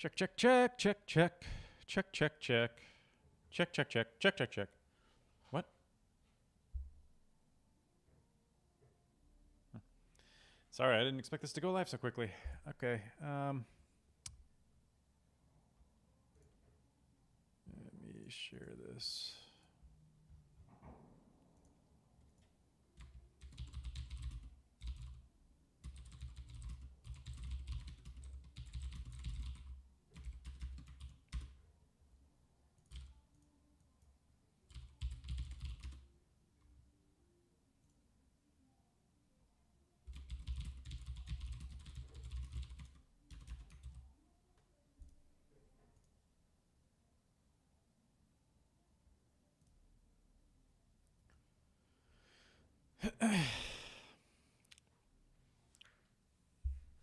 Check, check, check, check, check. Check, check, check. Check, check, check, check, check, check. What? Sorry, I didn't expect this to go live so quickly. Okay. Let me share this.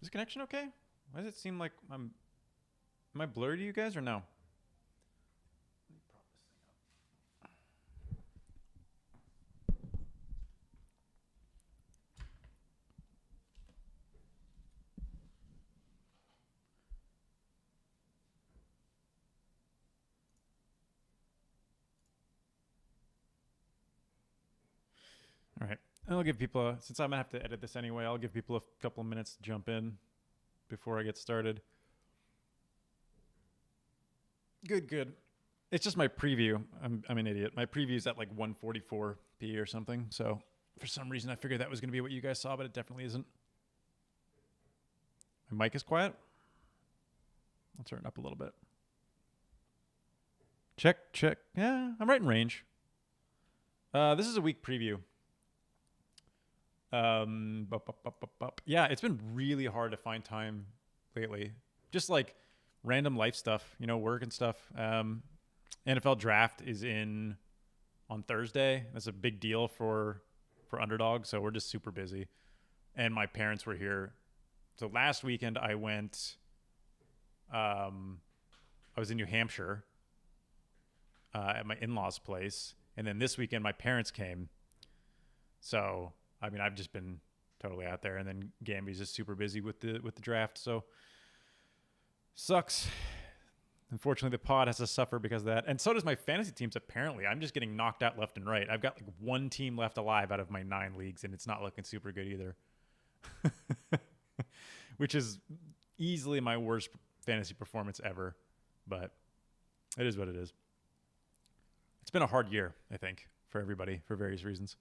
Is the connection okay? Why does it seem like am I blurry to you guys or no? All right. I'll give people since I'm gonna have to edit this anyway, I'll give people a couple of minutes to jump in before I get started. Good, good. It's just my preview. I'm an idiot. My preview's at like 144p or something. So for some reason I figured that was gonna be what you guys saw, but it definitely isn't. My mic is quiet. I'll turn it up a little bit. Check, check. Yeah, I'm right in range. This is a week preview. Yeah, it's been really hard to find time lately. Just like random life stuff, work and stuff. NFL draft is in on Thursday. That's a big deal for Underdog, so we're just super busy. And my parents were here. So last weekend I went I was in New Hampshire at my in-laws' place, and then this weekend my parents came. So I mean, I've just been totally out there, and then Gamby's just super busy with the draft, so sucks. Unfortunately, the pod has to suffer because of that, and so does my fantasy teams. Apparently, I'm just getting knocked out left and right. I've got like one team left alive out of my 9 leagues, and it's not looking super good either. Which is easily my worst fantasy performance ever, but it is what it is. It's been a hard year, I think, for everybody for various reasons.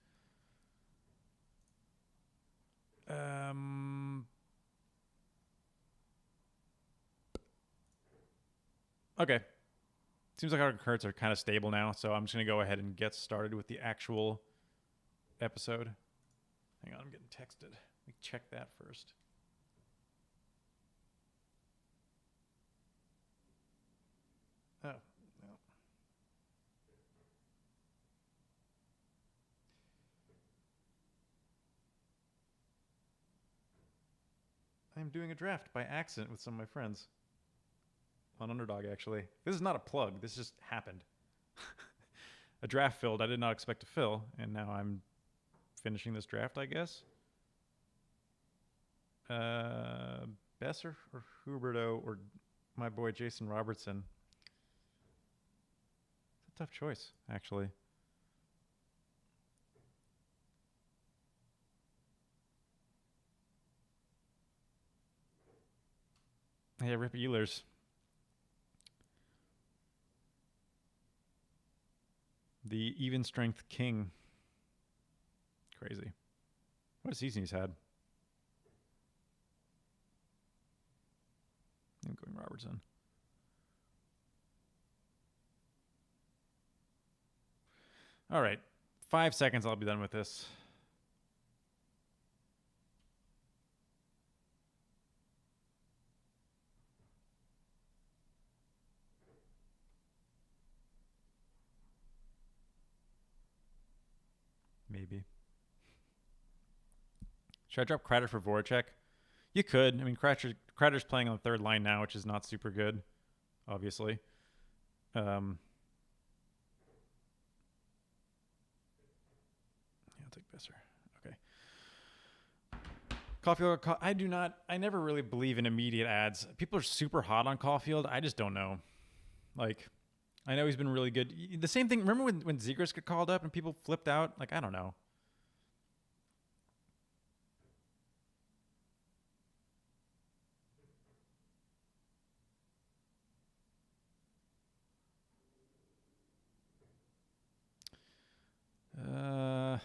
Okay. Seems like our cards are kind of stable now, so I'm just going to go ahead and get started with the actual episode. Hang on, I'm getting texted. Let me check that first. Oh, no. I'm doing a draft by accident with some of my friends. On Underdog, actually. This is not a plug. This just happened. A draft filled I did not expect to fill, and now I'm finishing this draft, I guess. Besser or Huberto or my boy Jason Robertson. It's a tough choice, actually. Yeah, Rip Ehlers. The even strength king. Crazy. What a season he's had. I'm going Robertson. All right. 5 seconds, I'll be done with this. Maybe. Should I drop Kreider for Voracek? You could. I mean, Kreider's playing on the third line now, which is not super good, obviously. Yeah, I'll take Besser. Okay. Caulfield, I do not. I never really believe in immediate ads. People are super hot on Caulfield. I just don't know. Like, I know he's been really good. The same thing. Remember when Zegras got called up and people flipped out? Like, I don't know. Uh,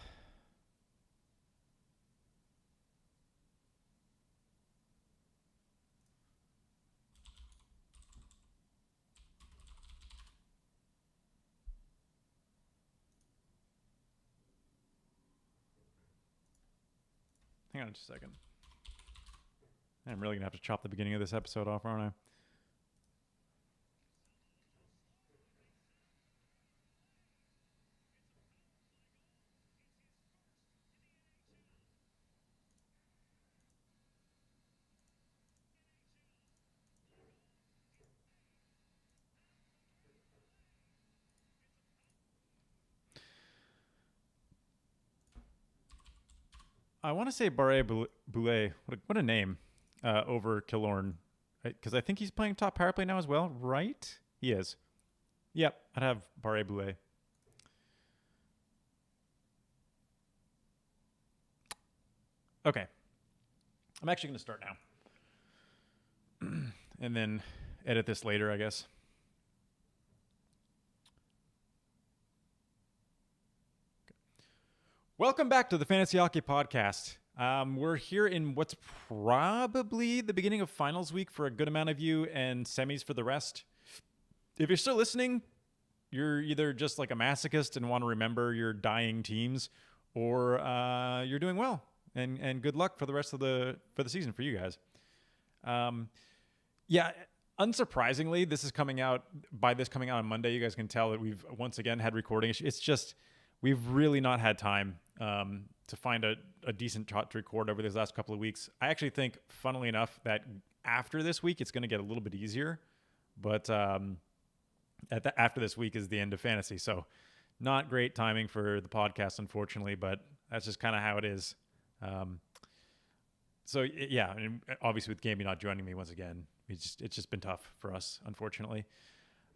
Hang on just a second. I'm really gonna have to chop the beginning of this episode off, aren't I? I want to say Barre Boulet. What a name over Killorn. Because I think he's playing top power play now as well, right? He is. Yep, I'd have Barre Boulet. Okay. I'm actually going to start now. And then edit this later, I guess. Welcome back to the Fantasy Hockey Podcast. We're here in what's probably the beginning of finals week for a good amount of you and semis for the rest. If you're still listening, you're either just like a masochist and want to remember your dying teams, or you're doing well. And good luck for the rest of the season for you guys. Yeah, unsurprisingly, this is coming out on Monday. You guys can tell that we've once again had recording issues. It's just we've really not had time to find a decent shot to record over these last couple of weeks. I actually think, funnily enough, that after this week, it's going to get a little bit easier. But after this week is the end of fantasy. So not great timing for the podcast, unfortunately, but that's just kind of how it is. So yeah, and obviously with Gamey not joining me once again, it's just been tough for us, unfortunately.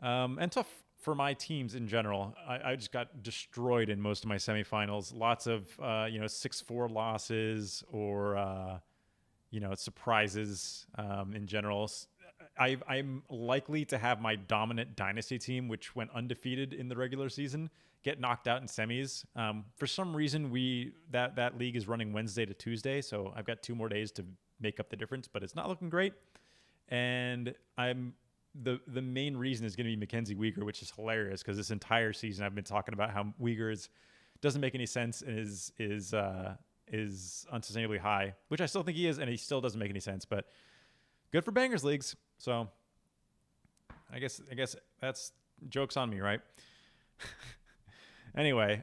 And tough for my teams in general. I just got destroyed in most of my semifinals. Lots of 6-4 losses or surprises in general. I'm likely to have my dominant dynasty team, which went undefeated in the regular season, get knocked out in semis. For some reason, that league is running Wednesday to Tuesday, so I've got 2 more days to make up the difference, but it's not looking great. And the main reason is going to be Mackenzie Weegar, which is hilarious because this entire season I've been talking about how Weegar doesn't make any sense and is unsustainably high, which I still think he is, and he still doesn't make any sense, but good for bangers leagues. So I guess that's joke's on me, right? Anyway,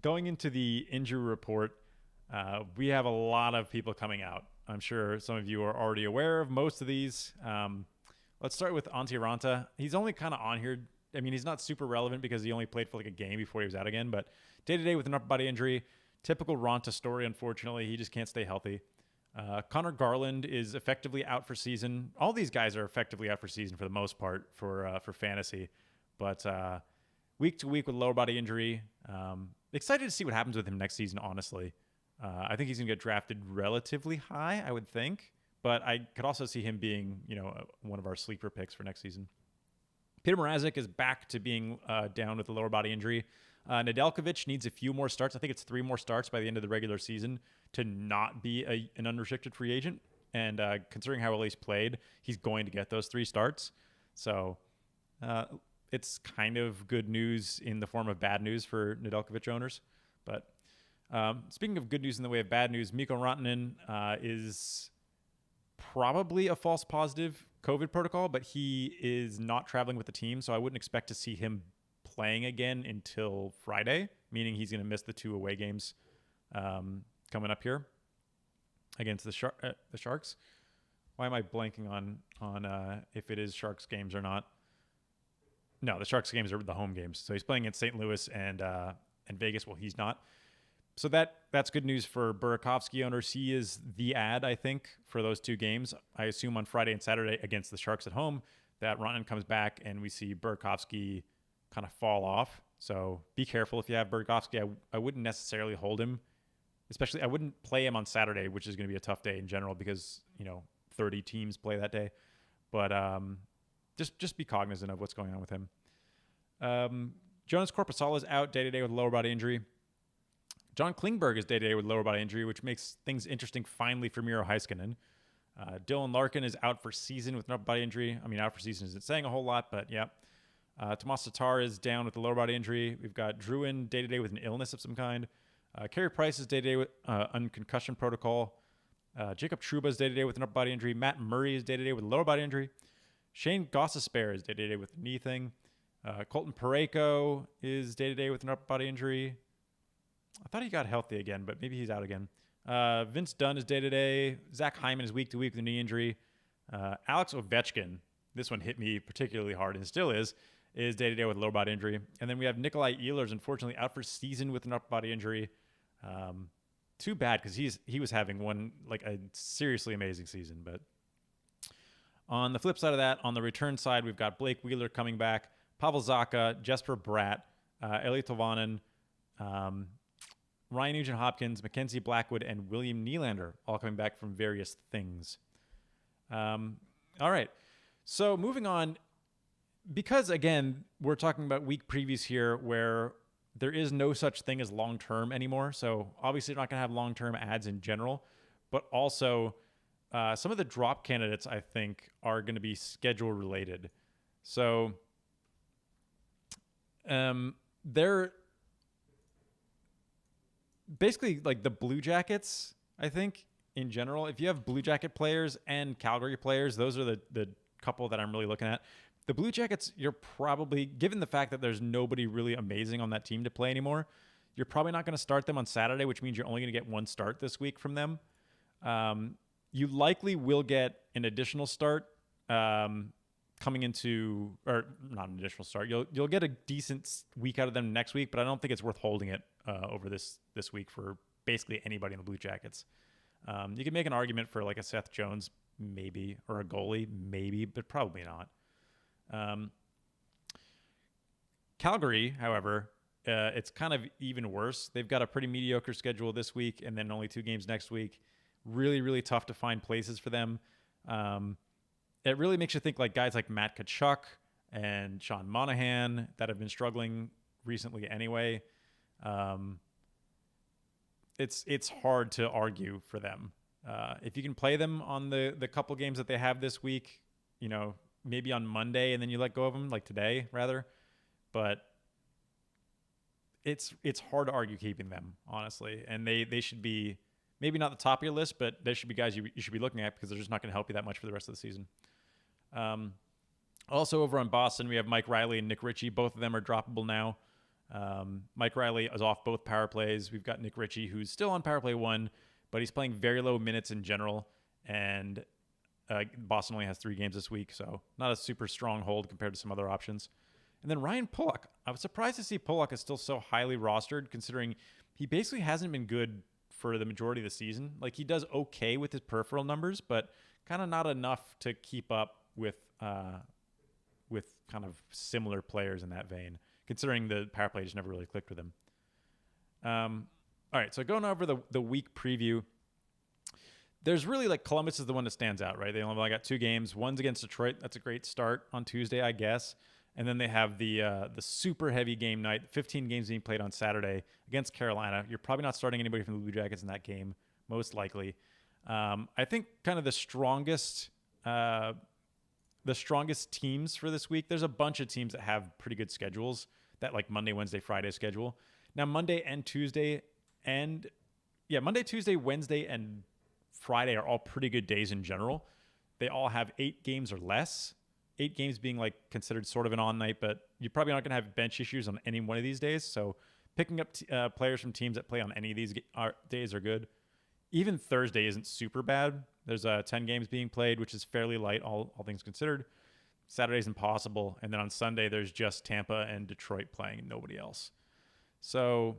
going into the injury report, we have a lot of people coming out. I'm sure some of you are already aware of most of these. Let's start with Antti Raanta. He's only kind of on here. I mean, he's not super relevant because he only played for like a game before he was out again. But day-to-day with an upper body injury, typical Raanta story, unfortunately. He just can't stay healthy. Connor Garland is effectively out for season. All these guys are effectively out for season for the most part for fantasy. But week to week with lower body injury. Excited to see what happens with him next season, honestly. I think he's going to get drafted relatively high, I would think. But I could also see him being, one of our sleeper picks for next season. Peter Mrazek is back to being down with a lower body injury. Nedeljkovic needs a few more starts. I think it's 3 more starts by the end of the regular season to not be an unrestricted free agent. And considering how well he's played, he's going to get those 3 starts. So it's kind of good news in the form of bad news for Nedeljkovic owners. But speaking of good news in the way of bad news, Mikko Rantanen is probably a false positive COVID protocol, but he is not traveling with the team, so I wouldn't expect to see him playing again until Friday, meaning he's going to miss the 2 away games coming up here against the Sharks. Why am I blanking on if it is Sharks games or not? No, the Sharks games are the home games, so he's playing at St. Louis and Vegas. Well, he's not. So that's good news for Burakovsky owners. He is the ad, I think, for those two games. I assume on Friday and Saturday against the Sharks at home that Rantanen comes back and we see Burakovsky kind of fall off. So be careful if you have Burakovsky. I wouldn't necessarily hold him, especially I wouldn't play him on Saturday, which is going to be a tough day in general because 30 teams play that day. But just be cognizant of what's going on with him. Jonas Korpisalo is out day-to-day with lower body injury. John Klingberg is day-to-day with lower body injury, which makes things interesting finally for Miro Heiskanen. Dylan Larkin is out for season with an upper body injury. I mean, out for season isn't saying a whole lot, but yeah. Tomas Tatar is down with the lower body injury. We've got Drouin day-to-day with an illness of some kind. Carey Price is day-to-day with on concussion protocol. Jacob Trouba is day-to-day with an upper body injury. Matt Murray is day-to-day with a lower body injury. Shane Gostisbehere is day-to-day with a knee thing. Colton Parayko is day-to-day with an upper body injury. I thought he got healthy again, but maybe he's out again. Vince Dunn is day-to-day. Zach Hyman is week-to-week with a knee injury. Alex Ovechkin, this one hit me particularly hard and still is day-to-day with a lower body injury. And then we have Nikolai Ehlers, unfortunately, out for season with an upper body injury. Too bad because he was having a seriously amazing season. But on the flip side of that, on the return side, we've got Blake Wheeler coming back, Pavel Zacha, Jesper Bratt, Eli Tovanen, Ryan Nugent-Hopkins, Mackenzie Blackwood, and William Nylander all coming back from various things. All right. So moving on, because, again, we're talking about week previews here where there is no such thing as long-term anymore. So obviously you're not going to have long-term ads in general, but also some of the drop candidates, I think, are going to be schedule related. So they're basically like the Blue Jackets, I think, in general. If you have Blue Jacket players and Calgary players, those are the couple that I'm really looking at. The Blue Jackets, you're probably, given the fact that there's nobody really amazing on that team to play anymore, you're probably not going to start them on Saturday, which means you're only going to get one start this week from them. You likely will get an additional start coming into, or not an additional start. You'll get a decent week out of them next week, but I don't think it's worth holding it over this week for basically anybody in the Blue Jackets. You can make an argument for like a Seth Jones, maybe, or a goalie, maybe, but probably not. Calgary, however, it's kind of even worse. They've got a pretty mediocre schedule this week and then only 2 games next week. Really, really tough to find places for them. It really makes you think like guys like Matt Tkachuk and Sean Monahan that have been struggling recently anyway. It's hard to argue for them. If you can play them on the couple games that they have this week, maybe on Monday and then you let go of them, like today rather. But it's hard to argue keeping them, honestly. And they should be maybe not the top of your list, but they should be guys you should be looking at because they're just not going to help you that much for the rest of the season. Also over on Boston, we have Mike Riley and Nick Ritchie. Both of them are droppable now. Mike Riley is off both power plays. We've got Nick Ritchie, who's still on power play 1, but he's playing very low minutes in general. And Boston only has 3 games this week, so not a super strong hold compared to some other options. And then Ryan Pulock. I was surprised to see Pulock is still so highly rostered, considering he basically hasn't been good for the majority of the season. Like, he does okay with his peripheral numbers, but kind of not enough to keep up with kind of similar players in that vein, considering the power play just never really clicked with him. All right, so going over the week preview, there's really like Columbus is the one that stands out, right? They only got 2 games. One's against Detroit. That's a great start on Tuesday, I guess. And then they have the super heavy game night, 15 games being played on Saturday against Carolina. You're probably not starting anybody from the Blue Jackets in that game, most likely. I think kind of the strongest teams for this week, there's a bunch of teams that have pretty good schedules, that like Monday, Wednesday, Friday schedule. Now, Monday, Tuesday, Wednesday, and Friday are all pretty good days in general. They all have 8 games or less. 8 games being like considered sort of an on night, but you're probably not going to have bench issues on any one of these days. So picking up players from teams that play on any of these days are good. Even Thursday isn't super bad. There's 10 games being played, which is fairly light, all things considered. Saturday's impossible. And then on Sunday, there's just Tampa and Detroit playing and nobody else. So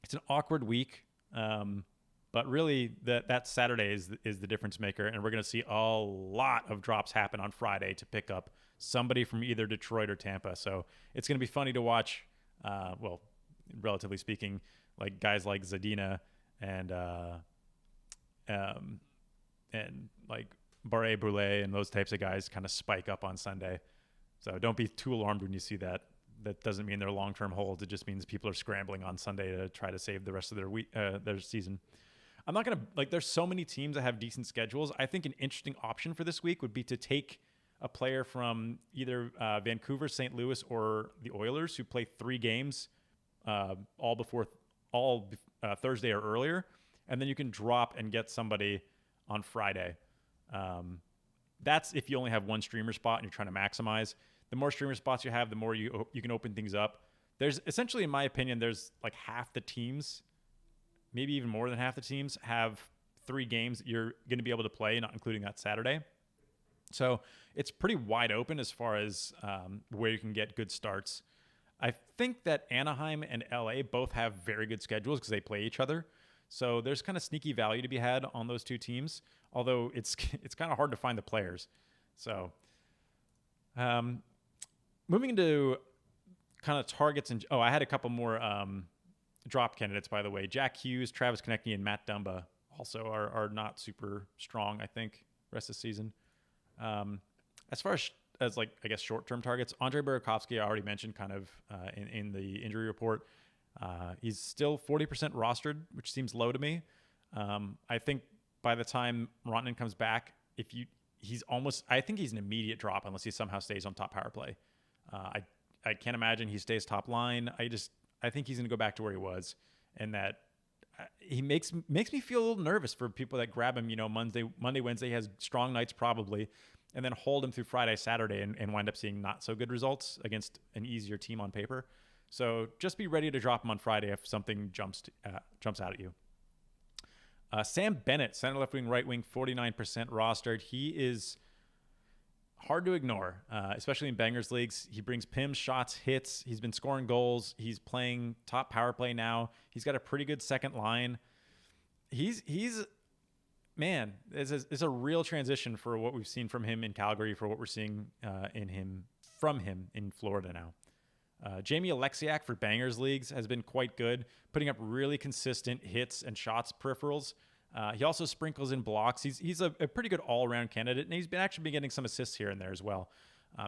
it's an awkward week. But really, that Saturday is the difference maker, and we're going to see a lot of drops happen on Friday to pick up somebody from either Detroit or Tampa. So it's going to be funny to watch. Well, relatively speaking, like guys like Zadina and and like Barre Brule and those types of guys kind of spike up on Sunday. So don't be too alarmed when you see that. That doesn't mean they're long-term holds. It just means people are scrambling on Sunday to try to save the rest of their season. I'm not going to, like, there's so many teams that have decent schedules. I think an interesting option for this week would be to take a player from either Vancouver, St. Louis, or the Oilers who play 3 games all before Thursday or earlier. And then you can drop and get somebody on Friday. That's if you only have one streamer spot and you're trying to maximize. The more streamer spots you have, the more you can open things up. There's essentially, in my opinion, there's like half the teams, maybe even more than half the teams, have 3 games that you're going to be able to play, not including that Saturday. So it's pretty wide open as far as where you can get good starts. I think that Anaheim and LA both have very good schedules because they play each other. So there's kind of sneaky value to be had on those 2 teams, although it's kind of hard to find the players. So moving into kind of targets. And I had a couple more drop candidates, by the way. Jack Hughes, Travis Konechny, and Matt Dumba also are not super strong, I think, rest of the season. As far as like, I guess, short-term targets, Andre Burakovsky, I already mentioned kind of in the injury report. He's still 40% rostered, which seems low to me. I think by the time Rantanen comes back, I think he's an immediate drop unless he somehow stays on top power play. I can't imagine he stays top line. I think he's going to go back to where he was, and that he makes me feel a little nervous for people that grab him, Monday, Wednesday. He has strong nights probably, and then hold him through Friday, Saturday, and wind up seeing not so good results against an easier team on paper. So just be ready to drop him on Friday if something jumps out at you. Sam Bennett, center, left wing, right wing, 49% rostered. He is hard to ignore, especially in bangers leagues. He brings PIMs, shots, hits. He's been scoring goals. He's playing top power play now. He's got a pretty good second line. He's man, it's a real transition for what we've seen from him in Calgary, for what we're seeing from him in Florida now. Jamie Alexiak for bangers leagues has been quite good, putting up really consistent hits and shots peripherals. He also sprinkles in blocks. He's a pretty good all-around candidate, and he's actually been getting some assists here and there as well.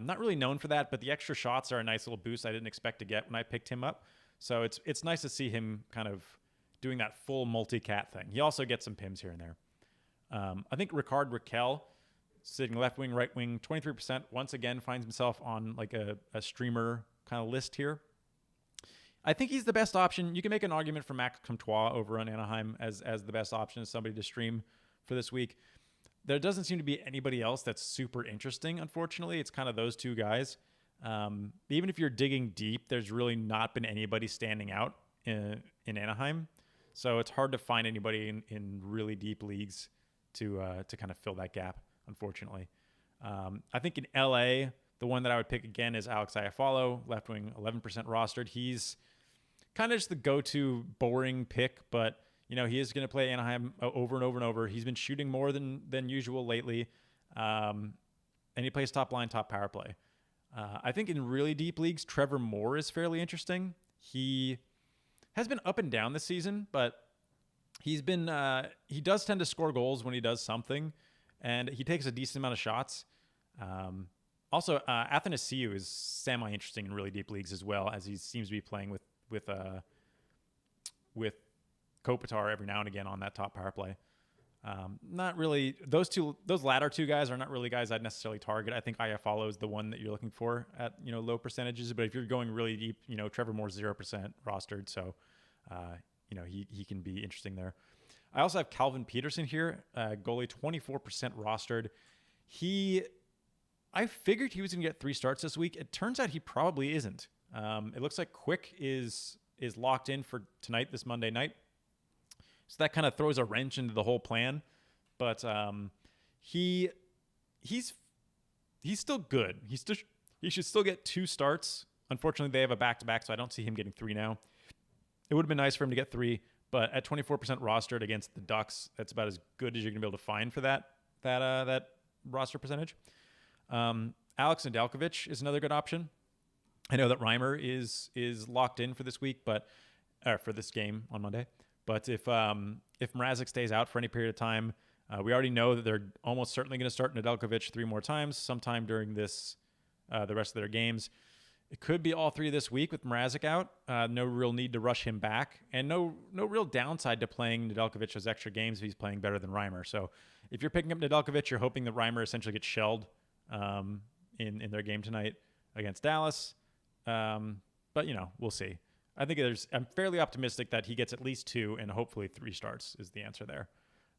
Not really known for that, but the extra shots are a nice little boost I didn't expect to get when I picked him up. So it's nice to see him kind of doing that full multi-cat thing. He also gets some PIMs here and there. I think Rickard Rakell, sitting left wing, right wing, 23%, once again finds himself on like a streamer kind of list here. I think he's the best option. You can make an argument for Max Comtois over on Anaheim as the best option, as somebody to stream for this week. There doesn't seem to be anybody else that's super interesting, unfortunately. It's kind of those 2 guys. Even if you're digging deep, there's really not been anybody standing out in Anaheim. So it's hard to find anybody in really deep leagues to kind of fill that gap, unfortunately. I think in LA, the one that I would pick again is Alex Iafallo, left wing, 11% rostered. He's kind of just the go-to boring pick, but he is going to play Anaheim over and over and over. He's been shooting more than usual lately, and he plays top line, top power play. I think in really deep leagues, Trevor Moore is fairly interesting. He has been up and down this season, but he does tend to score goals when he does something, and he takes a decent amount of shots. Also, Athanasiou is semi-interesting in really deep leagues as well, as he seems to be playing with Kopitar every now and again on that top power play. Not really those latter 2 guys are not really guys I'd necessarily target. I think Iafallo is the one that you're looking for at low percentages. But if you're going really deep, Trevor Moore's 0% rostered, so he can be interesting there. I also have Calvin Peterson here, goalie, 24% rostered. I figured he was going to get 3 starts this week. It turns out he probably isn't. It looks like Quick is locked in for tonight, this Monday night. So that kind of throws a wrench into the whole plan. But he's still good. He should still get 2 starts. Unfortunately, they have a back-to-back, so I don't see him getting 3 now. It would have been nice for him to get 3, but at 24% rostered against the Ducks, that's about as good as you're going to be able to find for that roster percentage. Alex Nedeljkovic is another good option. I know that Reimer is locked in for this week, but for this game on Monday. But if Mrazek stays out for any period of time, we already know that they're almost certainly going to start Nedeljkovic 3 more times sometime during this the rest of their games. It could be all 3 this week with Mrazek out. No real need to rush him back, and no real downside to playing Nedeljkovic as extra games if he's playing better than Reimer. So if you're picking up Nedeljkovic, you're hoping that Reimer essentially gets shelled in their game tonight against Dallas. But we'll see. I'm fairly optimistic that he gets at least 2 and hopefully 3 starts is the answer there.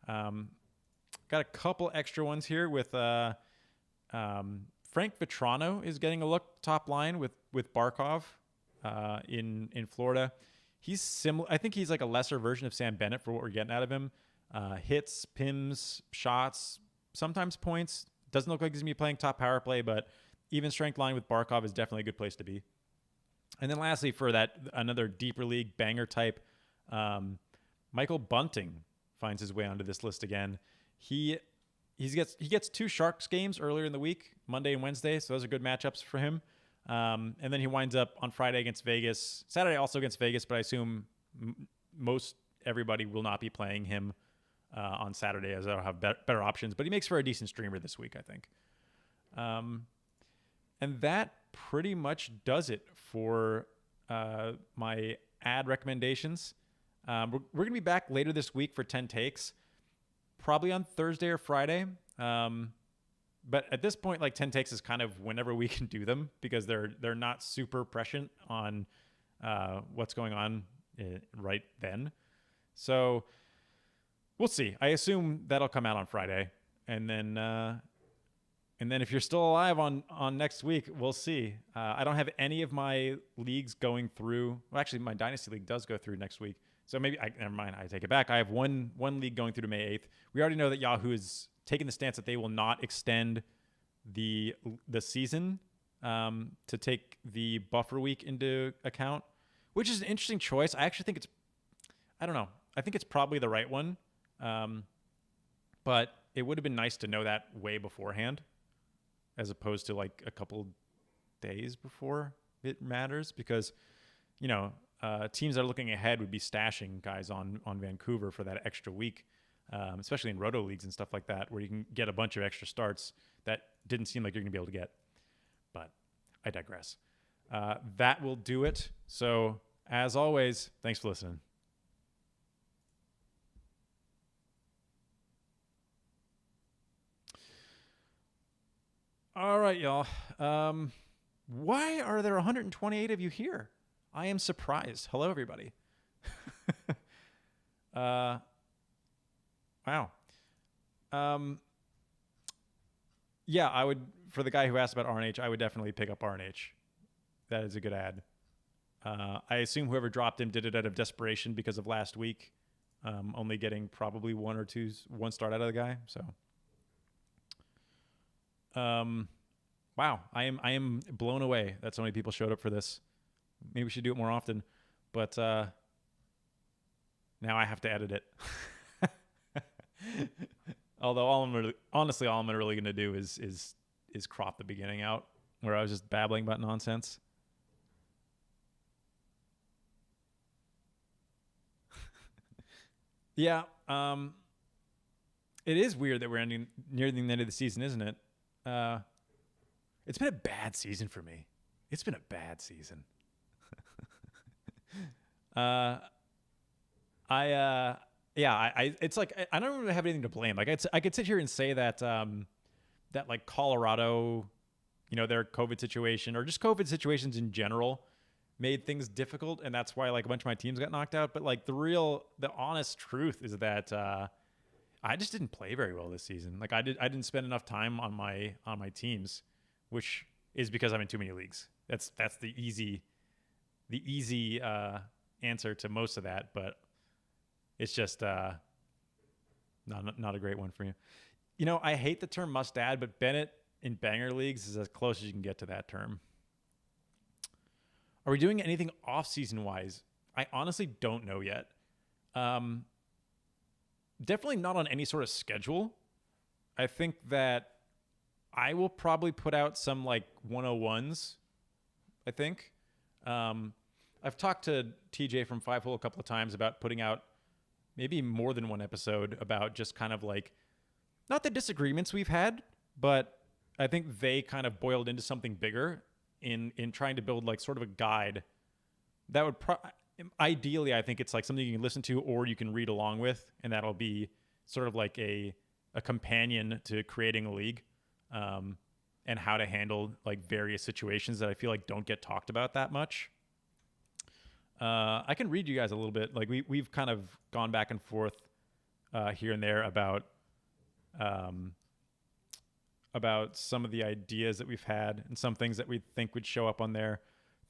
Got a couple extra ones here with Frank Vetrano is getting a look top line with Barkov in Florida. He's similar. I think he's like a lesser version of Sam Bennett for what we're getting out of him. Hits, pims, shots, sometimes points. Doesn't look like he's going to be playing top power play, but even strength line with Barkov is definitely a good place to be. And then lastly, for another deeper league banger type, Michael Bunting finds his way onto this list again. He gets 2 Sharks games earlier in the week, Monday and Wednesday, so those are good matchups for him. And then he winds up on Friday against Vegas, Saturday also against Vegas, but I assume most everybody will not be playing him on Saturday as they'll have better options. But he makes for a decent streamer this week, I think. And that pretty much does it for my ad recommendations. We're going to be back later this week for 10 takes. Probably on Thursday or Friday. But at this point, like 10 takes is kind of whenever we can do them because they're not super prescient on what's going on right then. So we'll see. I assume that'll come out on Friday. And then if you're still alive on next week, we'll see. I don't have any of my leagues going through. Well, actually, my Dynasty League does go through next week. So maybe, never mind, I take it back. I have one league going through to May 8th. We already know that Yahoo is taking the stance that they will not extend the season to take the buffer week into account, which is an interesting choice. I actually think I don't know. I think it's probably the right one. But it would have been nice to know that way beforehand as opposed to like a couple days before it matters because, teams that are looking ahead would be stashing guys on Vancouver for that extra week, especially in roto leagues and stuff like that, where you can get a bunch of extra starts that didn't seem like you're going to be able to get. But I digress. That will do it. So as always, thanks for listening. All right, y'all. Why are there 128 of you here? I am surprised. Hello, everybody. Wow. Yeah, I would, for the guy who asked about RNH, I would definitely pick up RNH. That is a good ad. I assume whoever dropped him did it out of desperation because of last week, only getting probably one start out of the guy. So, wow, I am blown away that so many people showed up for this. Maybe we should do it more often, but now I have to edit it. Although all I'm really going to do is crop the beginning out where I was just babbling about nonsense. Yeah, it is weird that we're ending near the end of the season, isn't it? It's been a bad season for me. It's been a bad season. It's like I don't really have anything to blame. Like I could sit here and say that that like Colorado, their COVID situation or just COVID situations in general made things difficult, and that's why like a bunch of my teams got knocked out. But like the honest truth is that I just didn't play very well this season. Like I didn't spend enough time on my teams, which is because I'm in too many leagues. That's the easy answer to most of that, but it's just not a great one for you. I hate the term must add, but Bennett in banger leagues is as close as you can get to that term. Are we doing anything off-season wise? I honestly don't know yet. Um, Definitely not on any sort of schedule. I think that I will probably put out some like 101s. I think. Um, I've talked to TJ from Five Hole a couple of times about putting out maybe more than one episode about just kind of like not the disagreements we've had, but I think they kind of boiled into something bigger in trying to build like sort of a guide that would ideally I think it's like something you can listen to or you can read along with, and that'll be sort of like a companion to creating a league, and how to handle like various situations that I feel like don't get talked about that much. I can read you guys a little bit. Like we've kind of gone back and forth here and there about some of the ideas that we've had and some things that we think would show up on there.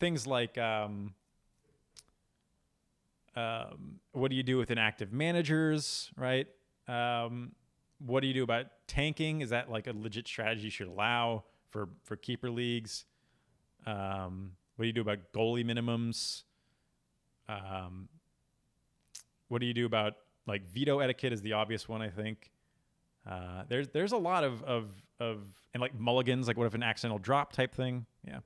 Things like what do you do with inactive managers, right? What do you do about tanking? Is that like a legit strategy you should allow for keeper leagues? What do you do about goalie minimums? What do you do about like veto etiquette is the obvious one, I think. There's a lot of and like mulligans, like what if an accidental drop type thing? Yeah.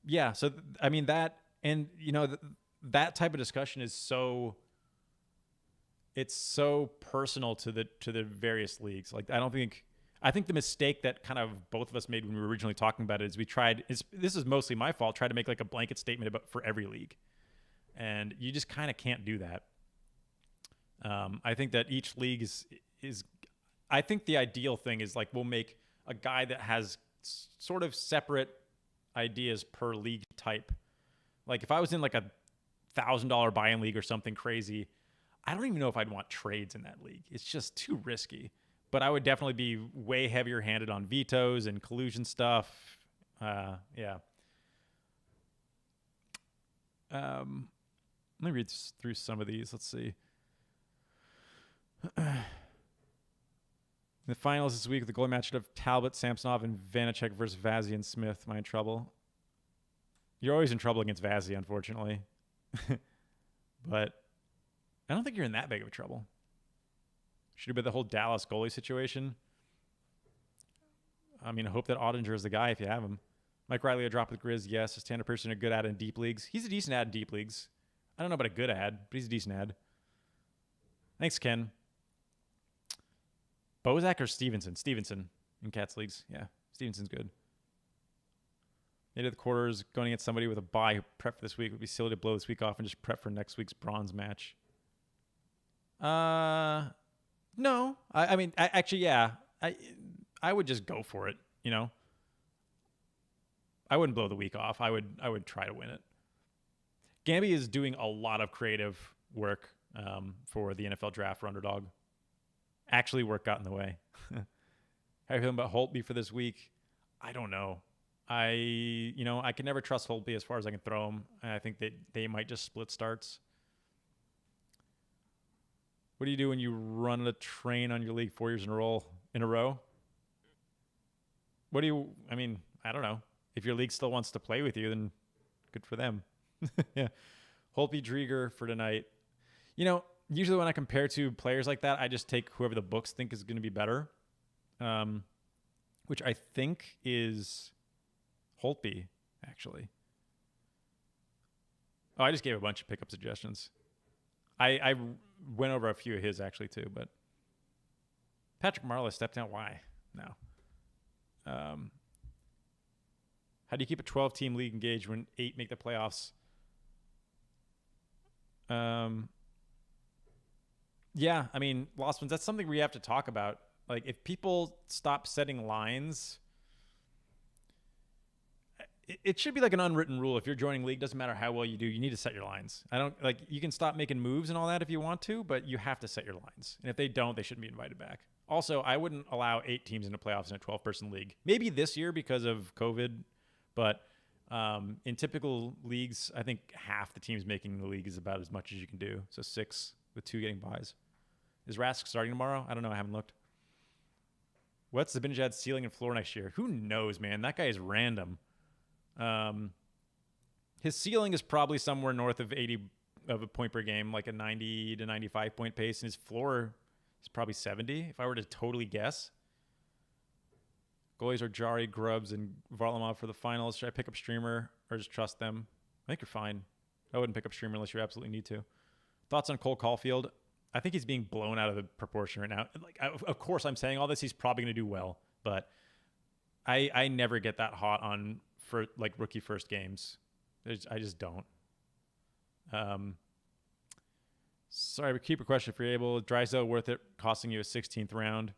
Yeah. So I mean that, and you know that type of discussion is it's so personal to the various leagues. Like I think the mistake that kind of both of us made when we were originally talking about it is this is mostly my fault, tried to make like a blanket statement about for every league. And you just kind of can't do that. I think that each league is I think the ideal thing is like we'll make a guide that has sort of separate ideas per league type. Like if I was in like $1,000 buy-in league or something crazy, I don't even know if I'd want trades in that league. It's just too risky. But I would definitely be way heavier handed on vetoes and collusion stuff. Yeah. Let me read through some of these. Let's see. The finals this week, the goalie matchup of Talbot, Samsonov, and Vanacek versus Vazzy and Smith. Am I in trouble? You're always in trouble against Vazzy, unfortunately. But I don't think you're in that big of trouble. Should have been the whole Dallas goalie situation. I mean, I hope that Ottinger is the guy if you have him. Mike Riley, a drop with Grizz, yes. Is Tanner Pearson a good ad in deep leagues? He's a decent ad in deep leagues. I don't know about a good ad, but he's a decent ad. Thanks, Ken. Bozak or Stevenson? Stevenson in Cats leagues. Yeah, Stevenson's good. Maybe the quarters going against somebody with a bye who prep for this week would be silly to blow this week off and just prep for next week's bronze match. No. I mean, actually, yeah. I would just go for it, you know? I wouldn't blow the week off. I would try to win it. Gamby is doing a lot of creative work for the NFL draft for Underdog. Actually, work got in the way. How are you feeling about Holtby for this week? I don't know. I can never trust Holtby as far as I can throw him. And I think that they might just split starts. What do you do when you run a train on your league 4 years in a row? I don't know. If your league still wants to play with you, then good for them. Yeah. Holtby Drieger for tonight. You know, usually when I compare to players like that, I just take whoever the books think is going to be better, which I think is Holtby, actually. Oh, I just gave a bunch of pickup suggestions. I went over a few of his, actually, too, but Patrick Marleau stepped down. Why? No. How do you keep a 12-team league engaged when 8 make the playoffs? Yeah, I mean, Lost Ones, that's something we have to talk about. Like, if people stop setting lines, it should be like an unwritten rule. If you're joining league, doesn't matter how well you do, you need to set your lines. You can stop making moves and all that if you want to, but you have to set your lines. And if they don't, they shouldn't be invited back. Also, I wouldn't allow 8 teams into playoffs in a 12-person league. Maybe this year because of COVID, but in typical leagues, I think half the teams making the league is about as much as you can do. So 6 with 2 getting buys. Is Rask starting tomorrow? I don't know. I haven't looked. What's the Zibanejad ceiling and floor next year? Who knows, man? That guy is random. His ceiling is probably somewhere north of 80 of a point per game, like a 90 to 95 point pace, and his floor is probably 70 if I were to totally guess. Goalies are Jari, Grubbs, and Varlamov for the finals. Should I pick up Streamer or just trust them? I think you're fine. I wouldn't pick up Streamer unless you absolutely need to. Thoughts on Cole Caulfield? I think he's being blown out of the proportion right now. Like, of course, I'm saying all this. He's probably going to do well, but I never get that hot on for like rookie first games. I just don't. Sorry, but keep a question if you're able. Drysdale worth it, costing you a 16th round?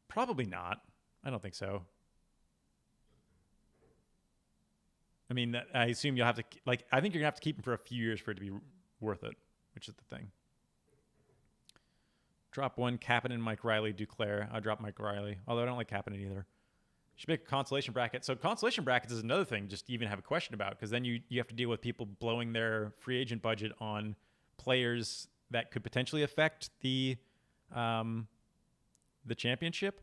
Probably not. I don't think so. I mean, I assume you'll have to, like, I think you're going to have to keep him for a few years for it to be worth it, which is the thing. Drop one, Kapanen, Mike Riley, Duclair. I'll drop Mike Riley, although I don't like Kapanen either. Should make a consolation bracket. So consolation brackets is another thing just to even have a question about, because then you have to deal with people blowing their free agent budget on players that could potentially affect the championship,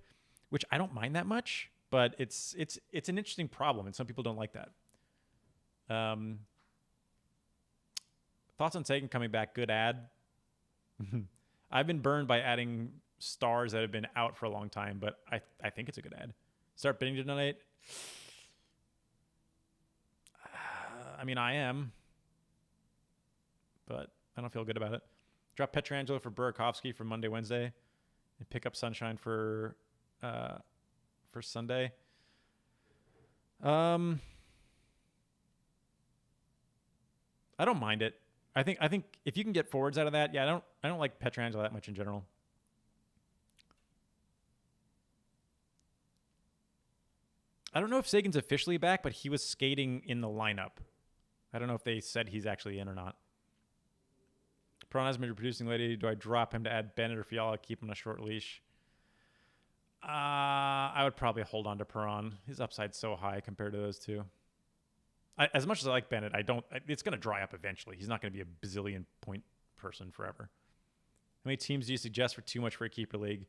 which I don't mind that much, but it's an interesting problem, and some people don't like that. Thoughts on Sagan coming back? Good ad. I've been burned by adding stars that have been out for a long time, but I think it's a good ad. Start bidding tonight. I mean, I am, but I don't feel good about it. Drop Pietrangelo for Burakovsky for Monday, Wednesday, and pick up Sunshine for Sunday. I don't mind it. I think if you can get forwards out of that, yeah, I don't like Pietrangelo that much in general. I don't know if Sagan's officially back, but he was skating in the lineup. I don't know if they said he's actually in or not. Perron hasn't been producing lately. Do I drop him to add Bennett or Fiala, keep him on a short leash? I would probably hold on to Perron. His upside's so high compared to those two. As much as I like Bennett, it's going to dry up eventually. He's not going to be a bazillion point person forever. How many teams do you suggest for too much for a keeper league?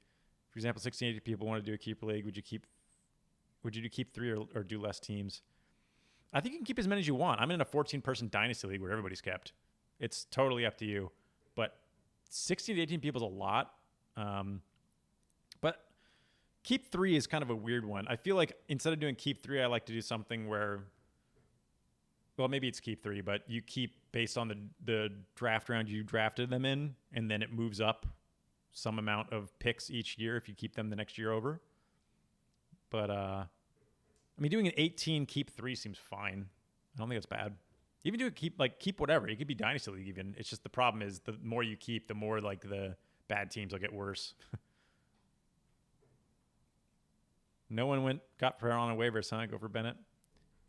For example, 16, 80 people want to do a keeper league. Would you do keep 3 or do less teams? I think you can keep as many as you want. I'm in a 14-person dynasty league where everybody's kept. It's totally up to you. But 16 to 18 people is a lot. But keep 3 is kind of a weird one. I feel like instead of doing keep 3, I like to do something where, well, maybe it's keep 3, but you keep based on the draft round you drafted them in, and then it moves up some amount of picks each year if you keep them the next year over. But, I mean, doing an 18 keep 3 seems fine. I don't think it's bad. Even do a keep whatever. It could be Dynasty League even. It's just the problem is the more you keep, the more like the bad teams will get worse. No one got Ferrer on a waiver, so I go for Bennett.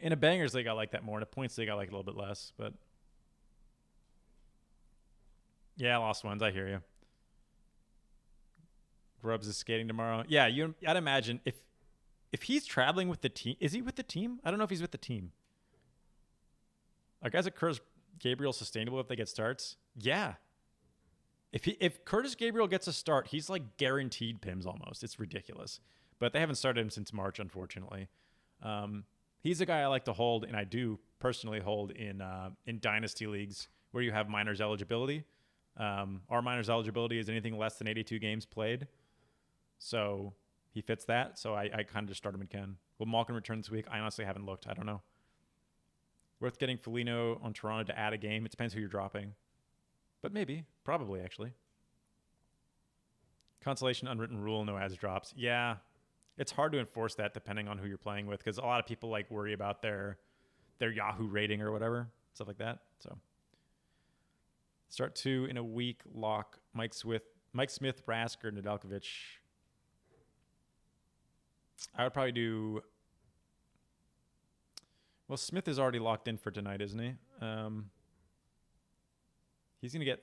In a bangers league, I like that more. In a points league, I like it a little bit less. But yeah, lost ones. I hear you. Grubbs is skating tomorrow. Yeah, I'd imagine if he's traveling with the team, is he with the team? I don't know if he's with the team. Are guys at Curtis Gabriel sustainable if they get starts? Yeah. If Curtis Gabriel gets a start, he's like guaranteed PIMS almost. It's ridiculous. But they haven't started him since March, unfortunately. He's a guy I like to hold, and I do personally hold in dynasty leagues where you have minors eligibility. Our minors eligibility is anything less than 82 games played. So he fits that. So I kind of just start him in Ken. Will Malkin return this week? I honestly haven't looked. I don't know. Worth getting Foligno on Toronto to add a game. It depends who you're dropping. But maybe. Probably, actually. Consolation unwritten rule, no ads drops. Yeah. It's hard to enforce that depending on who you're playing with, because a lot of people like worry about their Yahoo rating or whatever. Stuff like that. So start 2 in a week. Lock. Mike Smith, Rask, or Nedeljkovic. I would probably do... Well, Smith is already locked in for tonight, isn't he? He's gonna get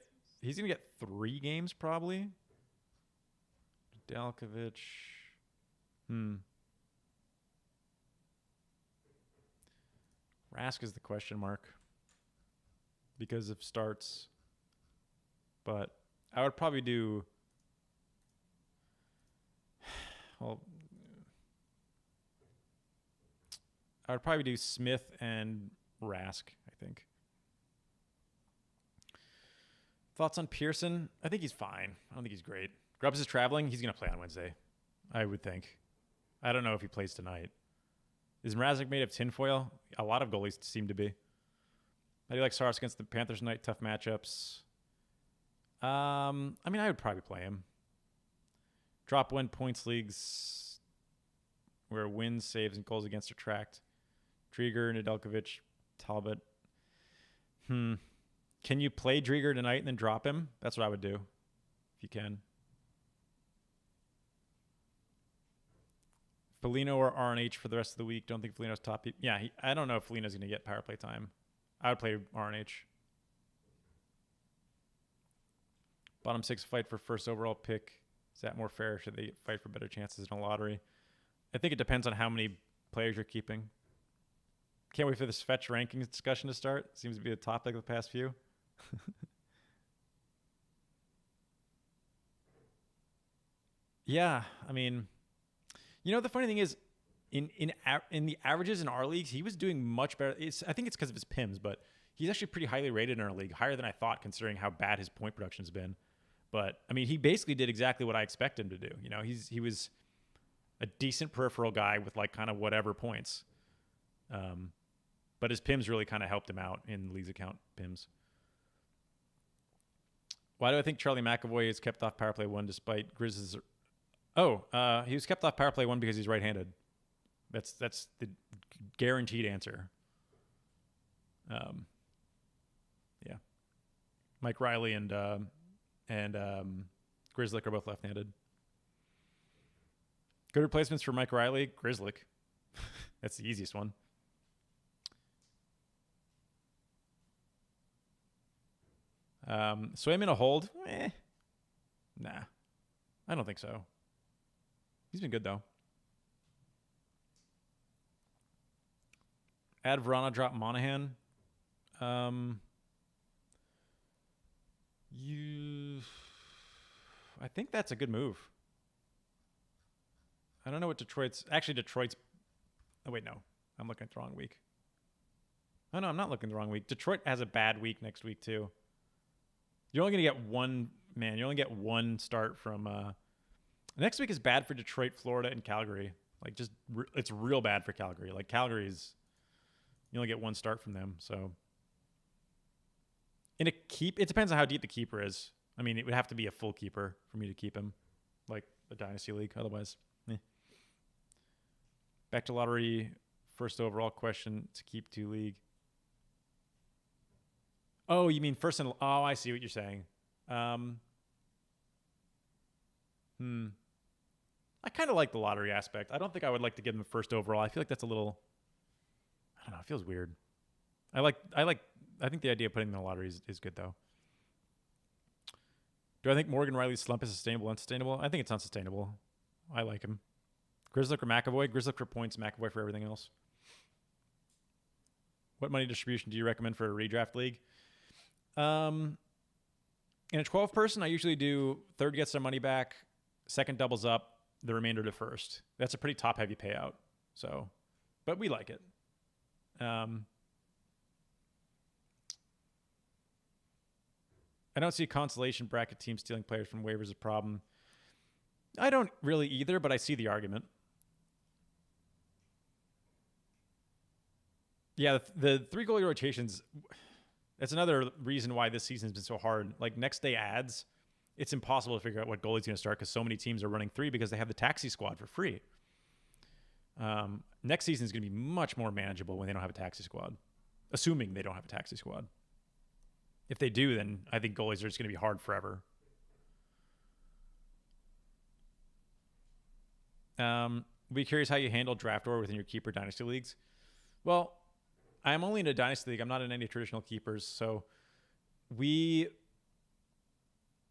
3 games probably. Nedeljkovic. Rask is the question mark because of starts. But I would probably do... Well, I would probably do Smith and Rask, I think. Thoughts on Pearson? I think he's fine. I don't think he's great. Grubbs is traveling. He's going to play on Wednesday, I would think. I don't know if he plays tonight. Is Mrazek made of tinfoil? A lot of goalies seem to be. How do you like Saros against the Panthers tonight? Tough matchups. I mean, I would probably play him. Drop one points leagues where wins, saves, and goals against are tracked. Drieger, Nedeljkovic, Talbot. Can you play Drieger tonight and then drop him? That's what I would do, if you can. Foligno or RNH for the rest of the week. Don't think Foligno's top. Yeah, I don't know if Foligno's going to get power play time. I would play RNH. Bottom 6 fight for first overall pick. Is that more fair? Should they fight for better chances in a lottery? I think it depends on how many players you're keeping. Can't wait for this fetch rankings discussion to start. Seems to be the topic of the past few. Yeah, I mean, the funny thing is, in the averages in our leagues, he was doing much better. I think it's because of his PIMS, but he's actually pretty highly rated in our league, higher than I thought, considering how bad his point production has been. But I mean, he basically did exactly what I expect him to do. He was a decent peripheral guy with like kind of whatever points. But his PIMS really kind of helped him out in league's account PIMS. Why do I think Charlie McAvoy is kept off power play 1 despite Grizzlies? He was kept off power play 1 because he's right-handed. That's the guaranteed answer. Yeah. Mike Riley and Grzelcyk are both left-handed. Good replacements for Mike Riley, Grzelcyk. That's the easiest one. Swayman a hold? Nah. I don't think so. He's been good, though. Add Verona, drop Monahan. I think that's a good move. I don't know what Detroit's... Actually, Detroit's... Oh, wait, no. I'm looking at the wrong week. Oh, no, I'm not looking at the wrong week. Detroit has a bad week next week, too. You're only going to get one... Man, you only get one start from... Next week is bad for Detroit, Florida, and Calgary. Like, just... It's real bad for Calgary. Like, Calgary's... You only get one start from them, so... In a keep... It depends on how deep the keeper is. I mean, it would have to be a full keeper for me to keep him. Like, a Dynasty League. Otherwise... Back to lottery, first overall question to keep 2 league. Oh, you mean first and... Oh, I see what you're saying. I kind of like the lottery aspect. I don't think I would like to give them first overall. I feel like that's a little... I don't know. It feels weird. I think the idea of putting them in the lottery is good, though. Do I think Morgan Riley's slump is sustainable, unsustainable? I think it's unsustainable. I like him. Grzelcyk or McAvoy? Grzelcyk for points, McAvoy for everything else. What money distribution do you recommend for a redraft league? In a 12-person, I usually do third gets their money back, second doubles up, the remainder to first. That's a pretty top-heavy payout. So, but we like it. I don't see consolation bracket teams stealing players from waivers as a problem. I don't really either, but I see the argument. Yeah, the 3 goalie rotations, that's another reason why this season has been so hard. Like, next day ads, it's impossible to figure out what goalie's going to start because so many teams are running 3 because they have the taxi squad for free. Next season is going to be much more manageable when they don't have a taxi squad, assuming they don't have a taxi squad. If they do, then I think goalies are just going to be hard forever. Be curious how you handle draft order within your keeper dynasty leagues. Well, I'm only in a dynasty league. I'm not in any traditional keepers, so we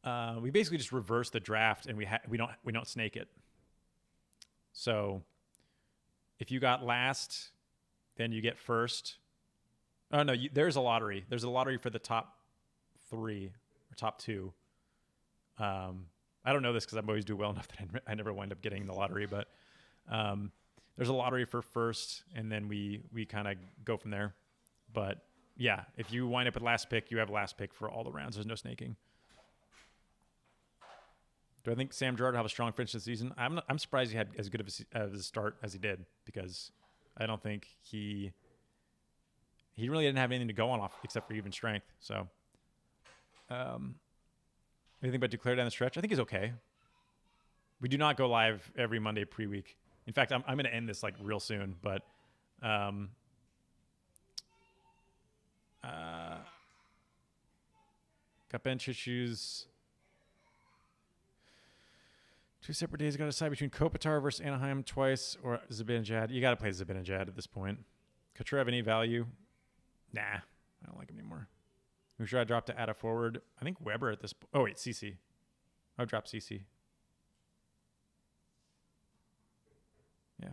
basically just reverse the draft and we don't snake it. So if you got last, then you get first. Oh no, there's a lottery. There's a lottery for the top 3 or top 2. I don't know this because I always do well enough that I never wind up getting the lottery, but there's a lottery for first, and then we kind of go from there. But yeah, if you wind up with last pick, you have last pick for all the rounds. There's no snaking. Do I think Sam Girard will have a strong finish this season? I'm surprised he had as good of a start as he did, because I don't think he really didn't have anything to go on off except for even strength. So, anything but declare down the stretch? I think he's okay. We do not go live every Monday pre-week. In fact, I'm going to end this like real soon, but got bench issues. 2 separate days. Got to decide between Kopitar versus Anaheim twice or Zibanejad. You got to play Zibanejad at this point. Kucherov have any value? Nah, I don't like him anymore. Who should I drop to add a forward? I think Weber at this point. Oh, wait, CC. I'll drop CC. Yeah.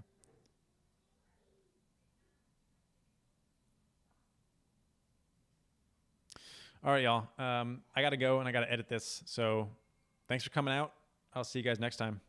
All right, y'all. I got to go and I got to edit this. So thanks for coming out. I'll see you guys next time.